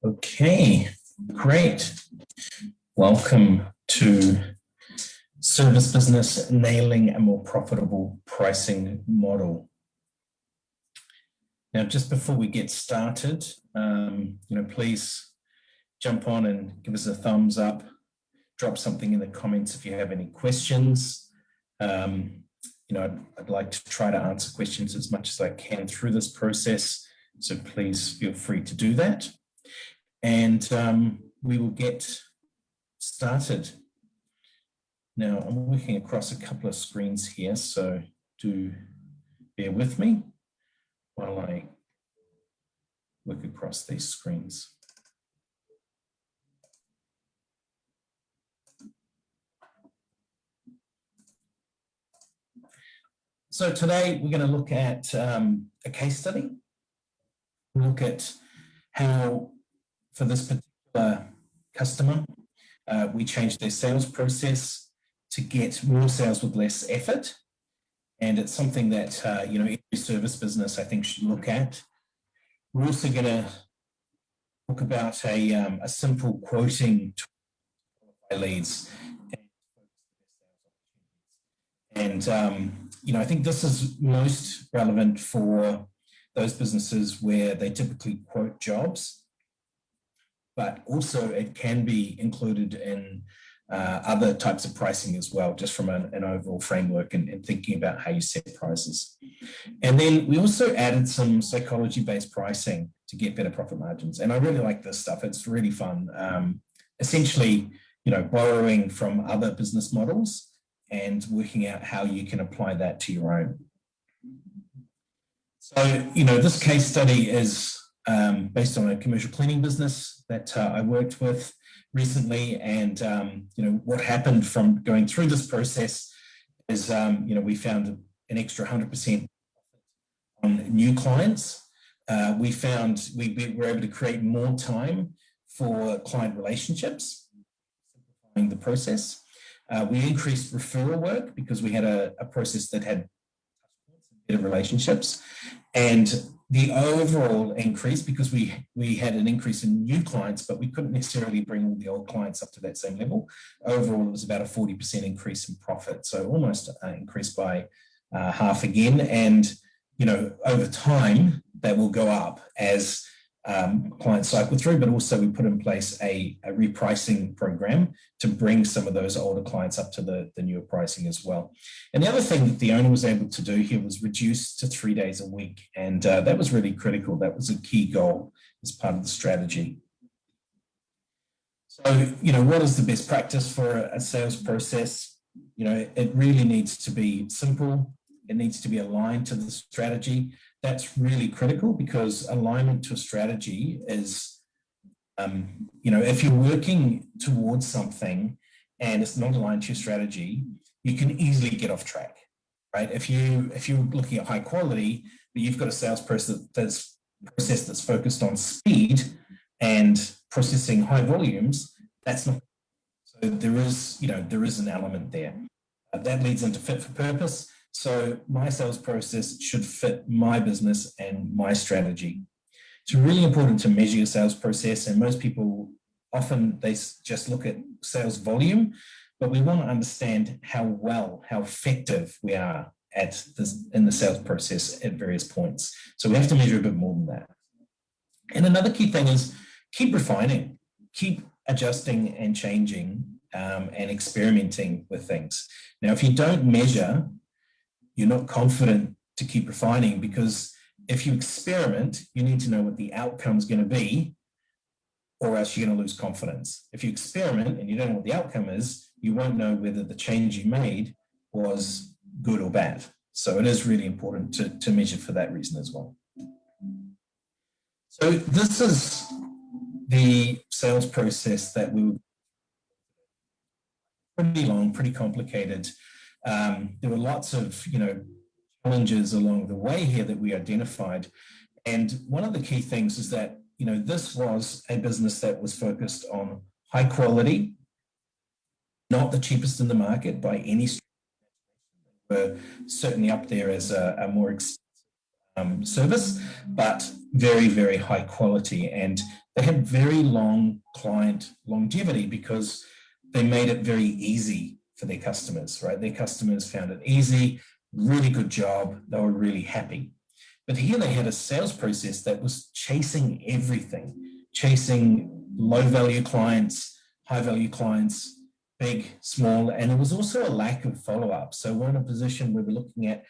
Okay, great. Welcome to Service Business Nailing a More Profitable Pricing Model. Now, just before we get started, please jump on and give us a thumbs up, drop something in the comments if you have any questions. I'd like to try to answer questions as much as I can through this process, so please feel free to do that. And we will get started. Now, I'm working across a couple of screens here, so do bear with me while I work across these screens. So today we're going to look at a case study. We'll look at how, for this particular customer, we changed their sales process to get more sales with less effort. And it's something that, every service business, I think, should look at. We're also going to talk about a simple quoting to qualify leads. And, I think this is most relevant for those businesses where they typically quote jobs, but also it can be included in other types of pricing as well, just from an overall framework and thinking about how you set prices. And then we also added some psychology-based pricing to get better profit margins. And I really like this stuff. It's really fun. Essentially, borrowing from other business models and working out how you can apply that to your own. So, this case study is based on a commercial cleaning business that I worked with recently. And, what happened from going through this process is, we found an extra 100% on new clients. We found we were able to create more time for client relationships, simplifying the process. We increased referral work because we had a process that had better relationships, and the overall increase, because we had an increase in new clients, but we couldn't necessarily bring all the old clients up to that same level. Overall, it was about a 40% increase in profit, so almost increased by half again. And over time, that will go up as clients cycle through, but also we put in place a repricing program to bring some of those older clients up to the newer pricing as well. And the other thing that the owner was able to do here was reduce to 3 days a week. And that was really critical. That was a key goal as part of the strategy. So, what is the best practice for a sales process? It really needs to be simple. It needs to be aligned to the strategy. That's really critical, because alignment to a strategy is, if you're working towards something and it's not aligned to your strategy, you can easily get off track, right? If you're looking at high quality, but you've got a sales process that's focused on speed and processing high volumes, that's not. So there is an element there. That leads into fit for purpose. So my sales process should fit my business and my strategy. It's really important to measure your sales process, and most people often they just look at sales volume, but we want to understand how effective we are at this in the sales process at various points. So we have to measure a bit more than that. And another key thing is keep refining, keep adjusting and changing and experimenting with things. Now, if you don't measure, you're not confident to keep refining, because if you experiment, you need to know what the outcome is going to be, or else you're going to lose confidence. If you experiment and you don't know what the outcome is, you won't know whether the change you made was good or bad. So it is really important to measure for that reason as well. So this is the sales process that we were pretty long, pretty complicated. There were lots of, challenges along the way here that we identified. And one of the key things is that, this was a business that was focused on high quality, not the cheapest in the market by any stretch. We're certainly up there as a more expensive service, but very, very high quality. And they had very long client longevity because they made it very easy for their customers, right? Their customers found it easy, really good job, they were really happy. But here they had a sales process that was chasing everything, chasing low value clients, high value clients, big, small, and there was also a lack of follow-up. So we're in a position where we're looking at,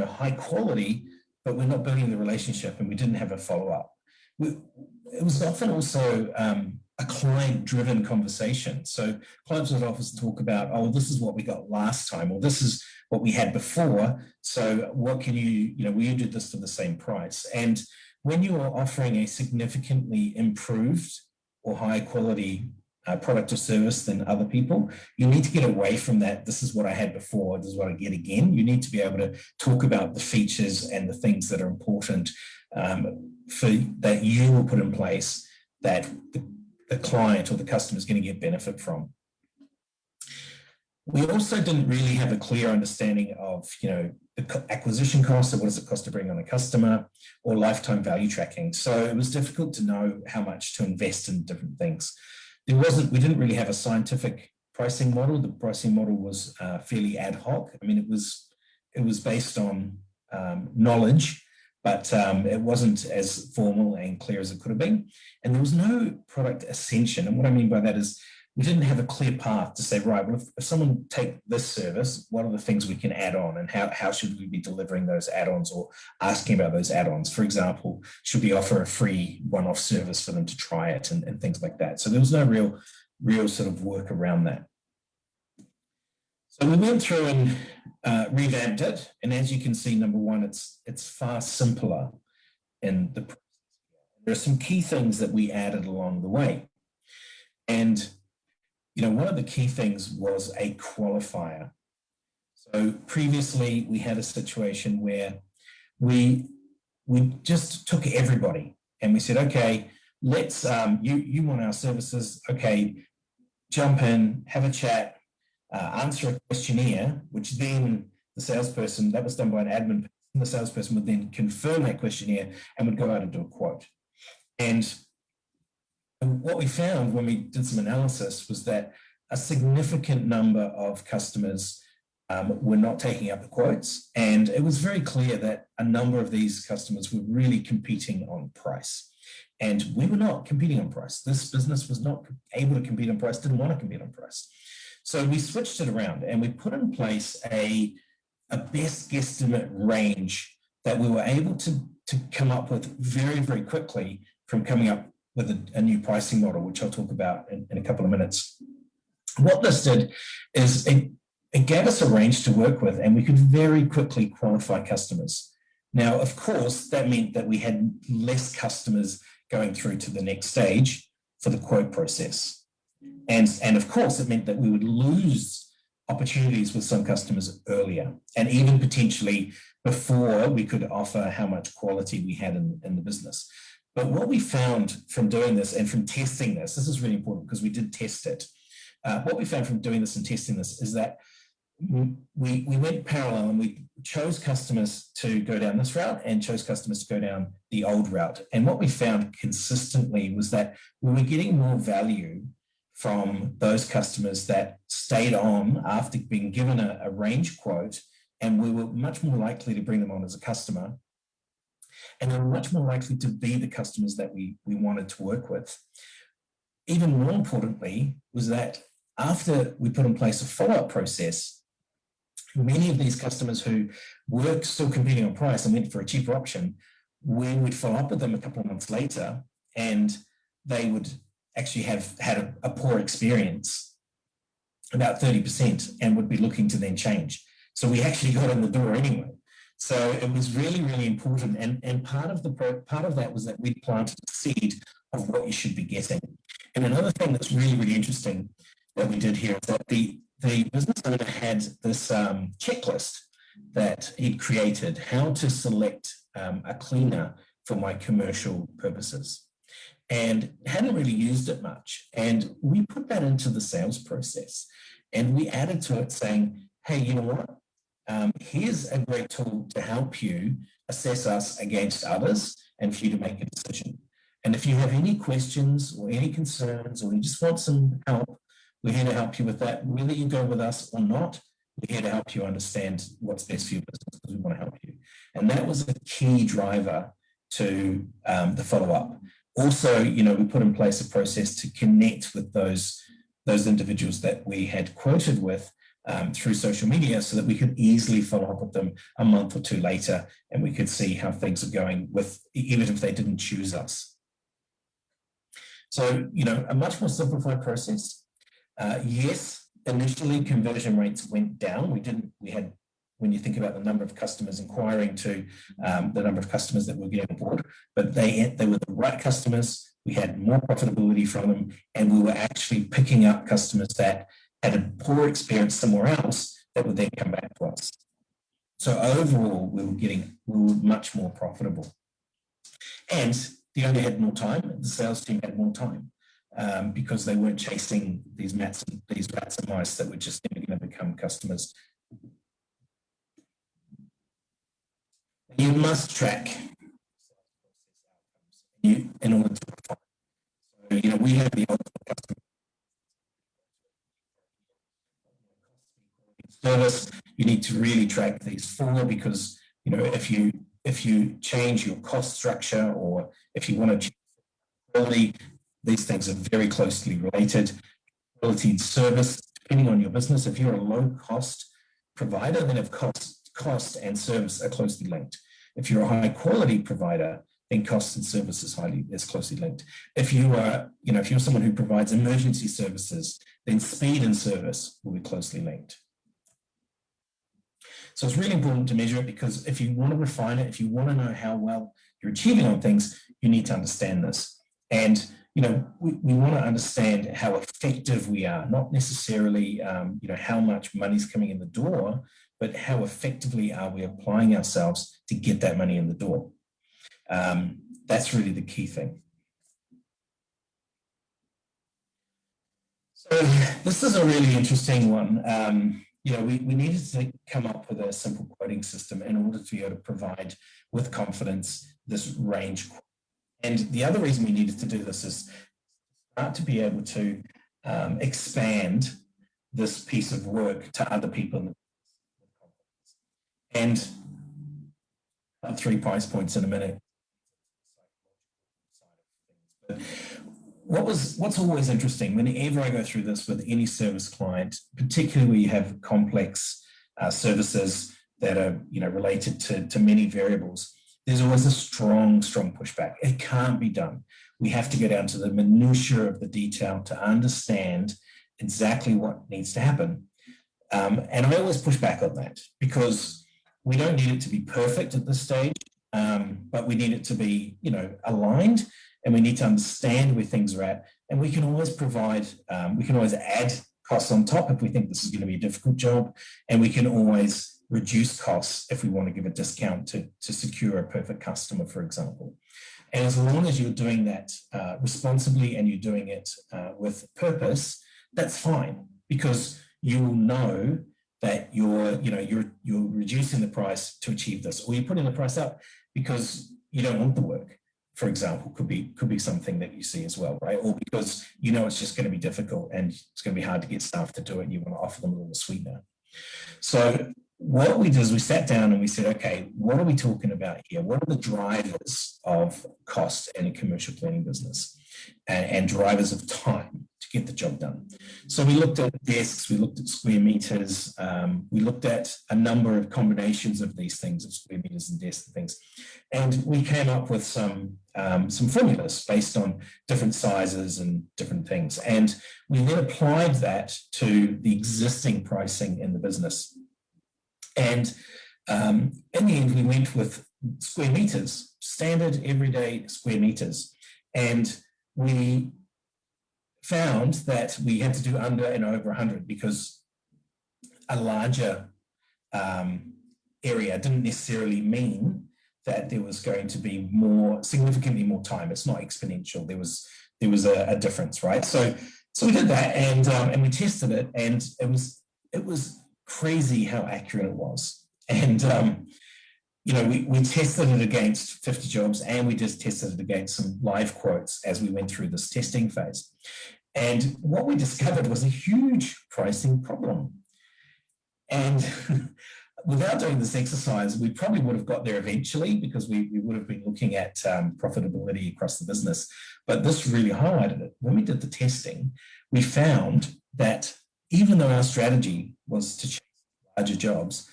high quality, but we're not building the relationship and we didn't have a follow-up. It was often also a client-driven conversation. So clients would often talk about, oh, this is what we got last time, or this is what we had before. So what can you, will you do this for the same price? And when you are offering a significantly improved or high quality product or service than other people, you need to get away from that. This is what I had before, this is what I get again. You need to be able to talk about the features and the things that are important that you will put in place that the client or the customer is going to get benefit from. We also didn't really have a clear understanding of, the acquisition cost, or what does it cost to bring on a customer, or lifetime value tracking. So it was difficult to know how much to invest in different things. We didn't really have a scientific pricing model. The pricing model was fairly ad hoc. I mean, it was based on knowledge, but it wasn't as formal and clear as it could have been. And there was no product ascension. And what I mean by that is we didn't have a clear path to say, right, well, if someone take this service, what are the things we can add on, and how should we be delivering those add-ons or asking about those add-ons? For example, should we offer a free one-off service for them to try it and things like that? So there was no real sort of work around that. So we went through and revamped it. And as you can see, number one, it's far simpler in the process. There are some key things that we added along the way. And one of the key things was a qualifier. So previously we had a situation where we just took everybody and we said, okay, let's, you want our services, okay, jump in, have a chat, answer a questionnaire, which then the salesperson, that was done by an admin person, the salesperson would then confirm that questionnaire and would go out and do a quote. And what we found when we did some analysis was that a significant number of customers were not taking up the quotes. And it was very clear that a number of these customers were really competing on price. And we were not competing on price. This business was not able to compete on price, didn't want to compete on price. So we switched it around and we put in place a best guesstimate range that we were able to come up with very, very quickly from coming up with a new pricing model, which I'll talk about in a couple of minutes. What this did is it gave us a range to work with, and we could very quickly qualify customers. Now, of course, that meant that we had less customers going through to the next stage for the quote process. And of course, it meant that we would lose opportunities with some customers earlier, and even potentially before we could offer how much quality we had in the business. But what we found from doing this and from testing this is really important because we did test it. What we found from doing this and testing this is that we went parallel and we chose customers to go down this route and chose customers to go down the old route. And what we found consistently was that we were getting more value from those customers that stayed on after being given a range quote, and we were much more likely to bring them on as a customer. And they were much more likely to be the customers that we wanted to work with. Even more importantly was that after we put in place a follow-up process, many of these customers who were still competing on price and went for a cheaper option, we would follow up with them a couple of months later and they would actually have had a poor experience, about 30%, and would be looking to then change. So we actually got in the door anyway. So it was really, really important. And part of that was that we planted a seed of what you should be getting. And another thing that's really, really interesting that we did here is that the business owner had this checklist that he'd created, how to select a cleaner for my commercial purposes, and hadn't really used it much. And we put that into the sales process and we added to it saying, hey, you know what? Here's a great tool to help you assess us against others and for you to make a decision. And if you have any questions or any concerns, or you just want some help, we're here to help you with that. Whether you go with us or not, we're here to help you understand what's best for your business, because we want to help you. And that was a key driver to the follow-up. Also, we put in place a process to connect with those individuals that we had quoted with through social media, so that we could easily follow up with them a month or two later, and we could see how things are going with, even if they didn't choose us. So, a much more simplified process. Yes, initially conversion rates went down. When you think about the number of customers inquiring to the number of customers that were getting on board, but they were the right customers. We had more profitability from them, and we were actually picking up customers that had a poor experience somewhere else that would then come back to us. So overall, we were much more profitable. And the owner had more time, the sales team had more time, because they weren't chasing these rats and mice that were just never going to become customers. You must track in order to refine. So, we have the ultimate customer service. You need to really track these 4, because if you change your cost structure, or if you want to change quality, these things are very closely related. Quality and service, depending on your business. If you're a low-cost provider, then of cost and service are closely linked. If you're a high-quality provider, then cost and service is closely linked. If you are, if you're someone who provides emergency services, then speed and service will be closely linked. So it's really important to measure it, because if you want to refine it, if you want to know how well you're achieving on things, you need to understand this. And we want to understand how effective we are, not necessarily how much money's coming in the door, but how effectively are we applying ourselves to get that money in the door. That's really the key thing. So this is a really interesting one. We needed to come up with a simple quoting system in order to be able to provide with confidence this range. And the other reason we needed to do this is start to be able to expand this piece of work to other people. And 3 price points in a minute. But what's always interesting, whenever I go through this with any service client, particularly where you have complex services that are related to many variables, there's always a strong pushback. It can't be done. We have to go down to the minutiae of the detail to understand exactly what needs to happen. And I always push back on that, because we don't need it to be perfect at this stage, but we need it to be, aligned, and we need to understand where things are at. And we can always provide, we can always add costs on top if we think this is going to be a difficult job, and we can always reduce costs if we want to give a discount to secure a perfect customer, for example. And as long as you're doing that responsibly, and you're doing it with purpose, that's fine, because you will know that you're reducing the price to achieve this, or you're putting the price up because you don't want the work, for example, could be something that you see as well, right? Or because it's just going to be difficult and it's going to be hard to get staff to do it, and you want to offer them a little sweetener. So what we did is we sat down and we said, okay, what are we talking about here? What are the drivers of cost in a commercial cleaning business, and drivers of time to get the job done? So we looked at desks, we looked at square meters, we looked at a number of combinations of these things, of square meters and desks and things. And we came up with some formulas based on different sizes and different things. And we then applied that to the existing pricing in the business. And in the end, we went with square meters, standard everyday square meters. And we found that we had to do under and over 100, because a larger area didn't necessarily mean that there was going to be significantly more time. It's not exponential. There was a difference, right? So we did that, and we tested it, and it was crazy how accurate it was. And we tested it against 50 jobs, and we just tested it against some live quotes as we went through this testing phase. And what we discovered was a huge pricing problem. And without doing this exercise, we probably would have got there eventually, because we would have been looking at profitability across the business. But this really highlighted it. When we did the testing, we found that even though our strategy was to chase larger jobs,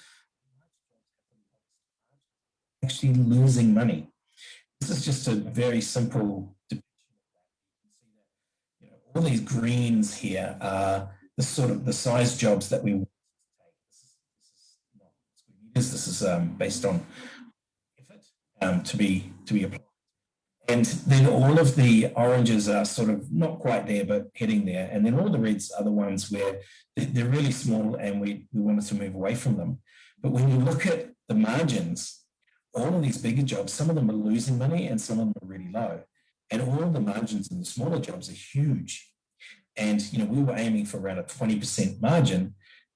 actually losing money. This is just a very simple depiction of that. All these greens here are the sort of the size jobs that we want to take. This is based on effort to be applied. And then all of the oranges are sort of not quite there, but heading there. And then all the reds are the ones where they're really small and we wanted to move away from them. But when you look at the margins, all of these bigger jobs, some of them are losing money and some of them are really low. And all of the margins in the smaller jobs are huge. And, we were aiming for around a 20% margin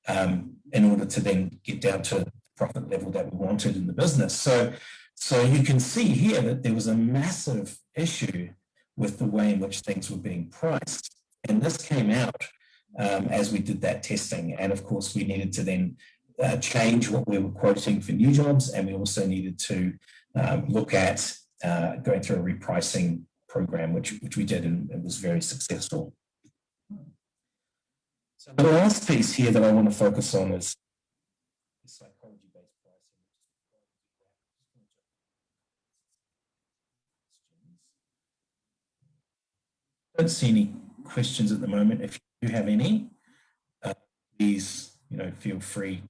in order to then get down to the profit level that we wanted in the business. So you can see here that there was a massive issue with the way in which things were being priced. And this came out as we did that testing. And of course, we needed to then change what we were quoting for new jobs, and we also needed to look at going through a repricing program, which we did, and it was very successful. So the last piece here that I want to focus on is psychology-based pricing. I don't see any questions at the moment. If you have any, please, feel free.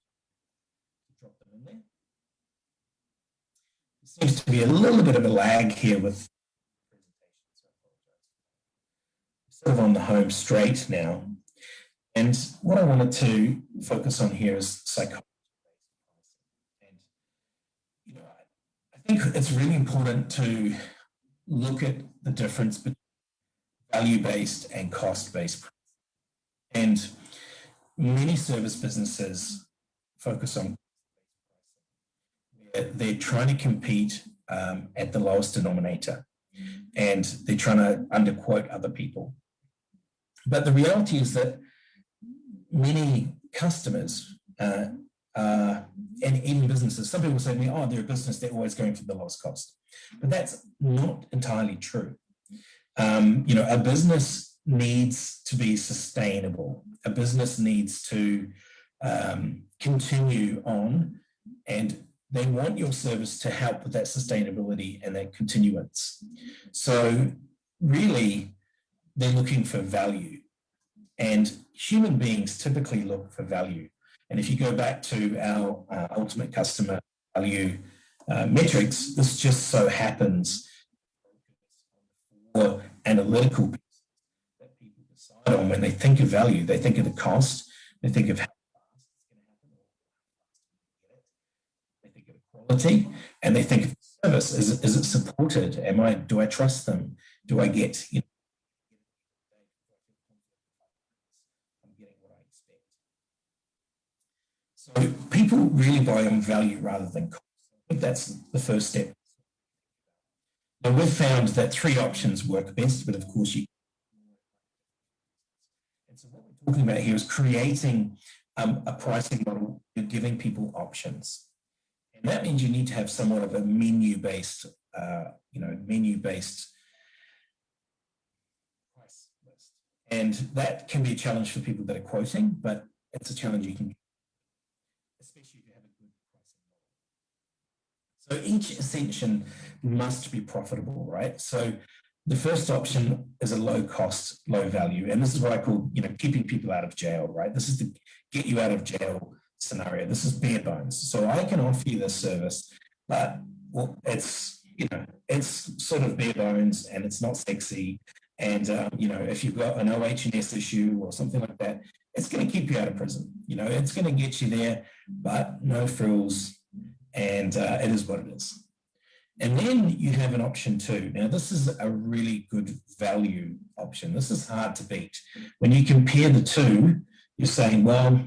Seems to be a little bit of a lag here with sort of on the home straight now. And what I wanted to focus on here is psychology. And I think it's really important to look at the difference between value-based and cost-based. And many service businesses focus on they're trying to compete at the lowest denominator, and they're trying to underquote other people. But the reality is that many customers and even businesses, some people say to me, oh, they're a business, they're always going for the lowest cost. But that's not entirely true. A business needs to be sustainable. A business needs to continue on, and they want your service to help with that sustainability and that continuance. So really, they're looking for value. And human beings typically look for value. And if you go back to our ultimate customer value metrics, this just so happens for analytical pieces that people decide on when they think of value. They think of the cost, they think of how quality, and they think of the service. Is it supported? Do I trust them? Do I get, I'm getting what I expect. So people really buy on value rather than cost. I think that's the first step. Now we've found that 3 options work best, but of course you. And so what we're talking about here is creating a pricing model. You're giving people options. And that means you need to have somewhat of a menu-based, menu-based price list. And that can be a challenge for people that are quoting, but it's a challenge you can get, especially if you have a good pricing model. So each ascension must be profitable, right? So the first option is a low cost, low value. And this is what I call, keeping people out of jail, right? This is the get you out of jail scenario. This is bare bones. So I can offer you this service, but it's sort of bare bones and it's not sexy. And if you've got an OH&S issue or something like that, it's going to keep you out of prison. It's going to get you there, but no frills, and it is what it is. And then you have an option 2. Now, this is a really good value option. This is hard to beat. When you compare the two, you're saying, well,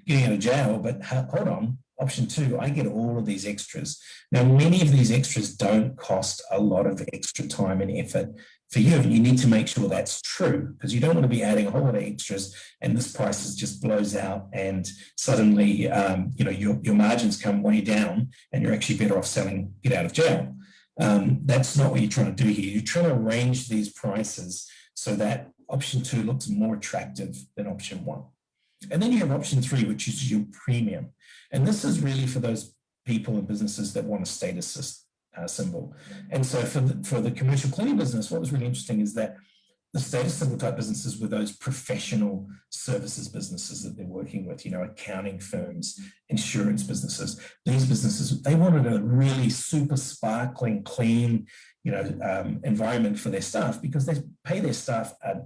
getting out of jail, but hold on, Option 2, I get all of these extras. Now, many of these extras don't cost a lot of extra time and effort for you. And you need to make sure that's true, because you don't want to be adding a whole lot of extras and this price just blows out and suddenly your margins come way down and you're actually better off selling get out of jail. That's not what you're trying to do here. You're trying to arrange these prices so that option 2 looks more attractive than option 1. And then you have option 3, which is your premium. And this is really for those people and businesses that want a status symbol. And so for the commercial cleaning business, what was really interesting is that the status symbol type businesses were those professional services businesses that they're working with, accounting firms, insurance businesses. These businesses, they wanted a really super sparkling, clean, environment for their staff, because they pay their staff a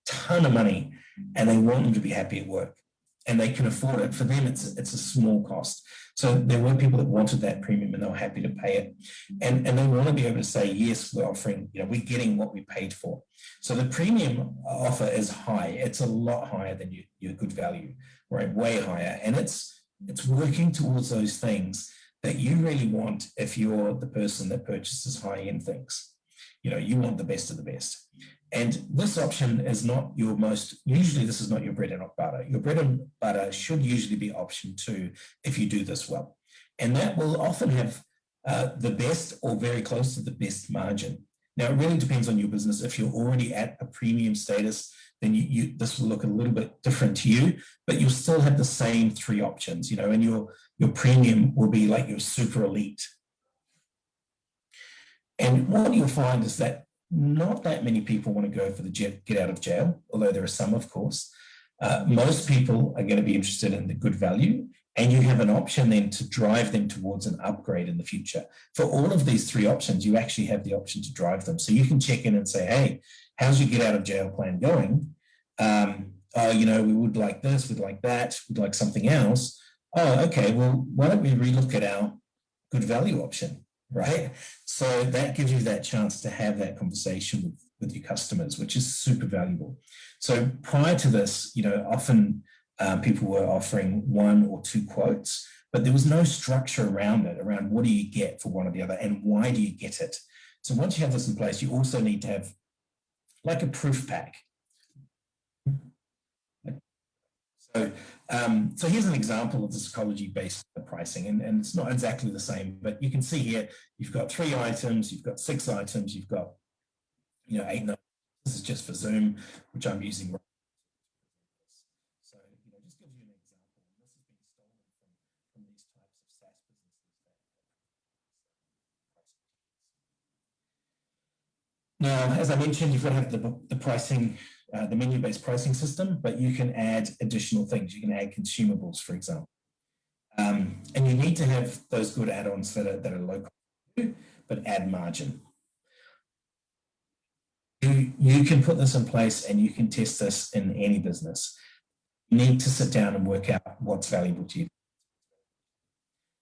ton of money and they want them to be happy at work and they can afford it. For them, it's a small cost. So there were people that wanted that premium and they were happy to pay it. And they want to be able to say, yes, we're offering, we're getting what we paid for. So the premium offer is high. It's a lot higher than your good value, right? Way higher. And it's working towards those things that you really want if you're the person that purchases high-end things. You want the best of the best. And this option is not your usually this is not your bread and butter. Your bread and butter should usually be option 2 if you do this well. And that will often have the best or very close to the best margin. Now, it really depends on your business. If you're already at a premium status, then this will look a little bit different to you, but you'll still have the same 3 options, and your premium will be like your super elite. And what you'll find is that not that many people want to go for the get out of jail, although there are some, of course. Most people are going to be interested in the good value, and you have an option then to drive them towards an upgrade in the future. For all of these 3 options, you actually have the option to drive them. So you can check in and say, hey, how's your get out of jail plan going? We would like this, we'd like that, we'd like something else. Oh, okay, well, why don't we relook at our good value option? Right? So that gives you that chance to have that conversation with your customers, which is super valuable. So prior to this, often people were offering 1 or 2 quotes, but there was no structure around what do you get for one or the other and why do you get it? So once you have this in place, you also need to have like a proof pack. So here's an example of the psychology-based pricing, and it's not exactly the same, but you can see here, you've got 3 items, you've got 6 items, you've got, 8 numbers. This is just for Zoom, which I'm using right now. So, just gives you an example. And this has been stolen from these types of SaaS businesses that Now, as I mentioned, you've got to have the pricing, the menu-based pricing system, but you can add additional things. You can add consumables, for example. And you need to have those good add-ons that are low cost, but add margin. You can put this in place and you can test this in any business. You need to sit down and work out what's valuable to you.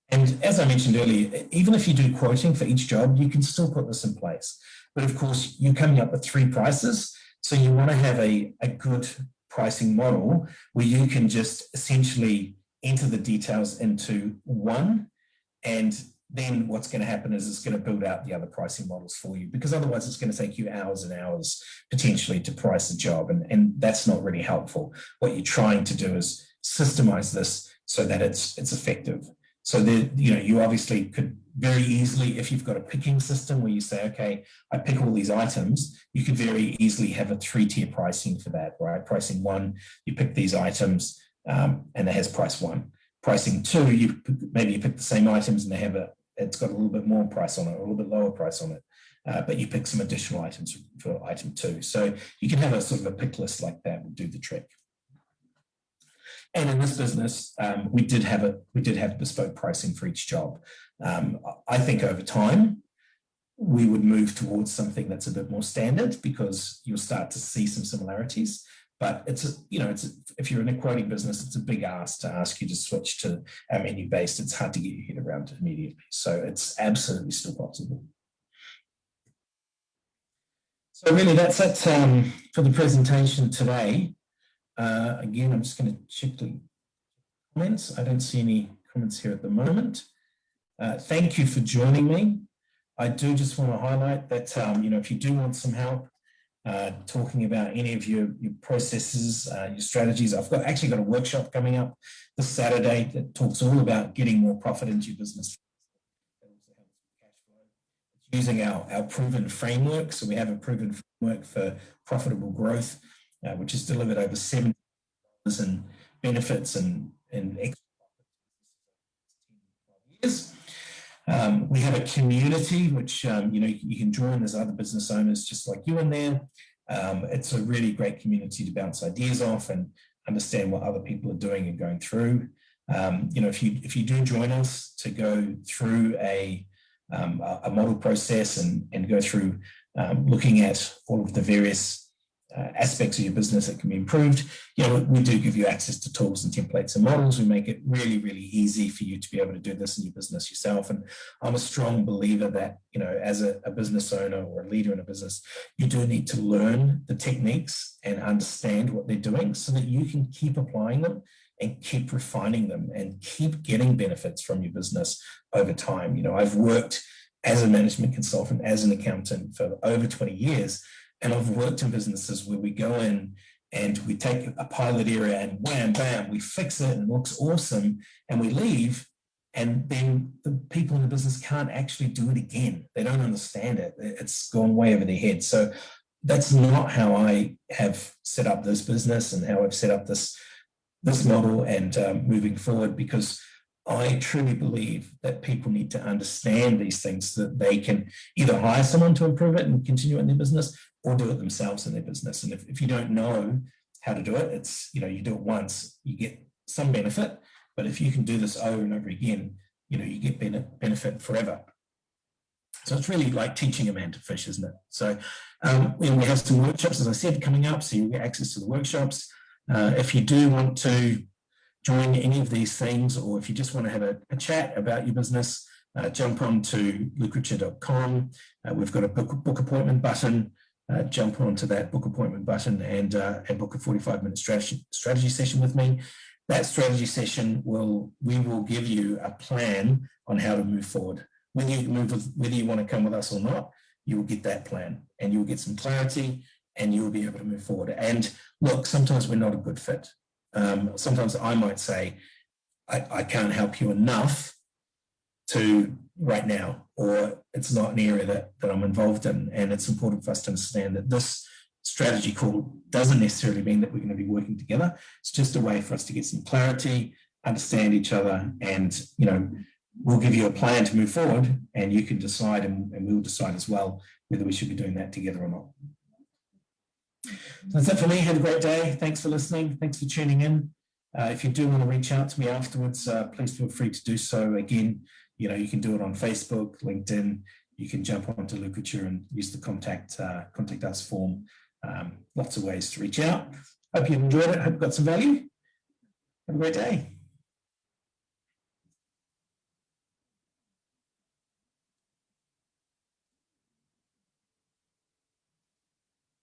And as I mentioned earlier, even if you do quoting for each job, you can still put this in place. But of course, you're coming up with 3 prices. So you want to have a good pricing model where you can just essentially enter the details into one, and then what's going to happen is it's going to build out the other pricing models for you, because otherwise it's going to take you hours and hours potentially to price a job, and that's not really helpful. What you're trying to do is systemize this so that it's effective. So you obviously could very easily, if you've got a picking system where you say, okay, I pick all these items, you could very easily have a 3-tier pricing for that, right? Pricing 1, you pick these items and it has price 1. Pricing 2, maybe you pick the same items and it's got a little bit more price on it, or a little bit lower price on it, but you pick some additional items for item 2. So you can have a sort of a pick list like that and do the trick. And in this business, we did have bespoke pricing for each job. I think over time, we would move towards something that's a bit more standard, because you'll start to see some similarities. But if you're in a quoting business, it's a big ask to ask you to switch to a menu-based. It's hard to get your head around immediately. So it's absolutely still possible. So really, that's it for the presentation today. Again, I'm just going to check the comments. I don't see any comments here at the moment. Thank you for joining me. I do just want to highlight that, if you do want some help talking about any of your processes, your strategies, I've actually got a workshop coming up this Saturday that talks all about getting more profit into your business. Using our proven framework. So we have a proven framework for profitable growth, which has delivered over $7 in benefits and extra years. We have a community which you can join. There's other business owners just like you in there. It's a really great community to bounce ideas off and understand what other people are doing and going through. If you do join us to go through a model process and go through looking at all of the various aspects of your business that can be improved, we do give you access to tools and templates and models. We make it really, really easy for you to be able to do this in your business yourself. And I'm a strong believer that, as a business owner or a leader in a business, you do need to learn the techniques and understand what they're doing so that you can keep applying them and keep refining them and keep getting benefits from your business over time. I've worked as a management consultant, as an accountant for over 20 years, and I've worked in businesses where we go in and we take a pilot area and wham, bam, we fix it and it looks awesome, and we leave, and then the people in the business can't actually do it again. They don't understand it. It's gone way over their head. So that's not how I have set up this business and how I've set up this model and moving forward, because I truly believe that people need to understand these things so that they can either hire someone to improve it and continue in their business, or do it themselves in their business. And if you don't know how to do it, it's, you do it once, you get some benefit, but if you can do this over and over again, you get benefit forever. So it's really like teaching a man to fish, isn't it? So we have some workshops, as I said, coming up, so you'll get access to the workshops. If you do want to join any of these things, or if you just want to have a chat about your business, jump on to lucrature.com. We've got a book appointment button. Jump onto that book appointment button and book a 45-minute strategy session with me. That strategy session we will give you a plan on how to move forward. Whether you want to come with us or not, you will get that plan and you'll get some clarity and you'll be able to move forward. And look, sometimes we're not a good fit. Sometimes I might say, I can't help you enough to right now, or it's not an area that I'm involved in. And it's important for us to understand that this strategy call doesn't necessarily mean that we're going to be working together. It's just a way for us to get some clarity, understand each other, and we'll give you a plan to move forward, and you can decide, and we'll decide as well whether we should be doing that together or not. So that's it for me. Have a great day. Thanks for listening. Thanks for tuning in. If you do want to reach out to me afterwards, please feel free to do so. Again, you can do it on Facebook, LinkedIn. You can jump onto Lucrature and use the contact us form. Lots of ways to reach out. Hope you've enjoyed it. Hope you got some value. Have a great day.